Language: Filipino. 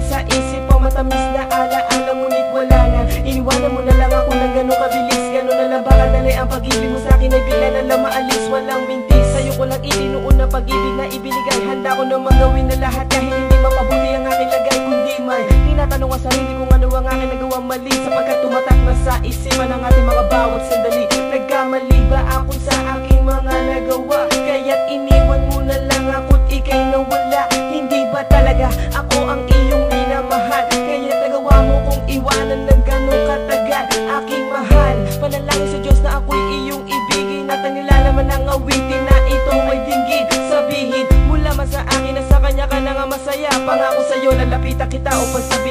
sa isip mo, matamis na alaala, ngunit wala na. Iniwanan mo na lang ako ng gano'ng kabilis. Gano'n na lang ba kadali ang pag-ibig mo sa'kin ay bigla na lang maalis, walang bintis. Sa'yo ko lang itinuon na pag-ibig na ibinigay. Handa ko naman gawin na lahat kahit hindi mapabuti ang aking lagay. Kundi man tinatanong ang sarili kung ano ang aking nagawang mali, sapagkat tumatak na sa isipan ng ating mga bawat sandali. Nagkamali ba ako sa aking mga nagawa, kaya't iniwan mo na lang ako't ika'y nawala? Hindi ba talaga ako ang iyong minamahal, kaya't nagawa mo kong iwanan ng gano'ng katagal? Aking mahal, panalangin sa Diyos na ako'y iyong ibigin, at ang nilalaman ng awitin na ito may dinggin. Sabihin mula man sa akin na sa kanya ka na nga masaya. Pangako sa'yo lalapitan kita upang sabihin